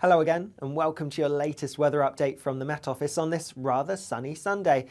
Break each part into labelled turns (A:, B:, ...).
A: Hello again and welcome to your latest weather update from the Met Office on this rather sunny Sunday.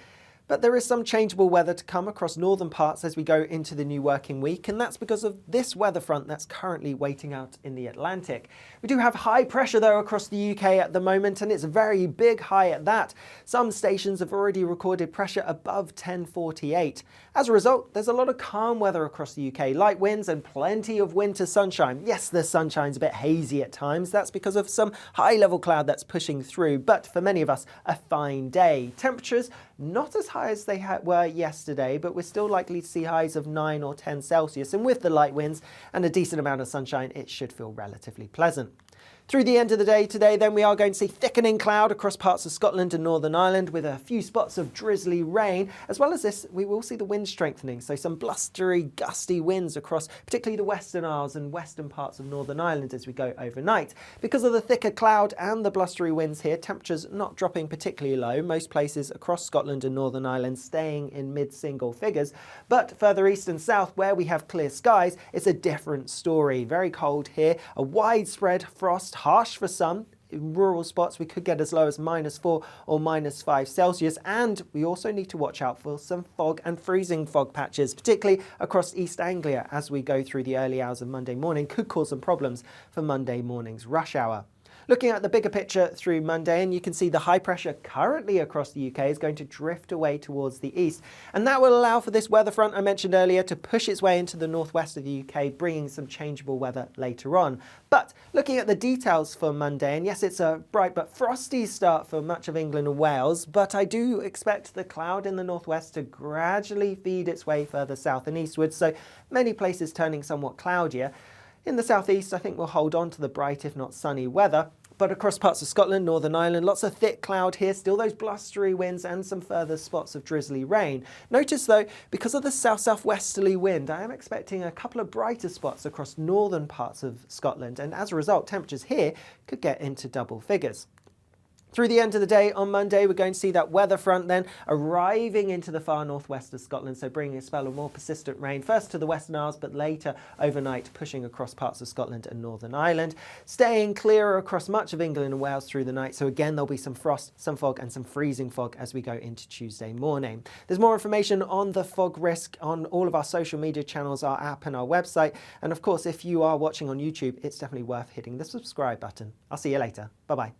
A: But there is some changeable weather to come across northern parts as we go into the new working week, and that's because of this weather front that's currently waiting out in the Atlantic. We do have high pressure though across the UK at the moment, and it's a very big high at that. Some stations have already recorded pressure above 1048. As a result, there's a lot of calm weather across the UK, light winds and plenty of winter sunshine. Yes, the sunshine's a bit hazy at times. That's because of some high level cloud that's pushing through, but for many of us, a fine day. Temperatures not as high as they were yesterday, but we're still likely to see highs of 9 or 10 Celsius, and with the light winds and a decent amount of sunshine, it should feel relatively pleasant. Through the end of the day today, then we are going to see thickening cloud across parts of Scotland and Northern Ireland with a few spots of drizzly rain. As well as this, we will see the wind strengthening, so some blustery, gusty winds across particularly the Western Isles and western parts of Northern Ireland as we go overnight. Because of the thicker cloud and the blustery winds here, temperatures not dropping particularly low, most places across Scotland and Northern Ireland staying in mid-single figures. But further east and south, where we have clear skies, it's a different story. Very cold here, a widespread frost, harsh for some. In rural spots we could get as low as -4 or -5 Celsius, and we also need to watch out for some fog and freezing fog patches, particularly across East Anglia as we go through the early hours of Monday morning. Could cause some problems for Monday morning's rush hour. Looking at the bigger picture through Monday, and you can see the high pressure currently across the UK is going to drift away towards the east, and that will allow for this weather front I mentioned earlier to push its way into the northwest of the UK, bringing some changeable weather later on. But looking at the details for Monday, and yes, it's a bright but frosty start for much of England and Wales, but I do expect the cloud in the northwest to gradually feed its way further south and eastwards, so many places turning somewhat cloudier. In the southeast, I think we'll hold on to the bright, if not sunny weather. But across parts of Scotland, Northern Ireland, lots of thick cloud here, still those blustery winds and some further spots of drizzly rain. Notice though, because of the south-southwesterly wind, I am expecting a couple of brighter spots across northern parts of Scotland, and as a result, temperatures here could get into double figures. Through the end of the day on Monday, we're going to see that weather front then arriving into the far northwest of Scotland, so bringing a spell of more persistent rain, first to the Western Isles, but later overnight pushing across parts of Scotland and Northern Ireland, staying clearer across much of England and Wales through the night. So again, there'll be some frost, some fog and some freezing fog as we go into Tuesday morning. There's more information on the fog risk on all of our social media channels, our app and our website. And of course, if you are watching on YouTube, it's definitely worth hitting the subscribe button. I'll see you later. Bye-bye.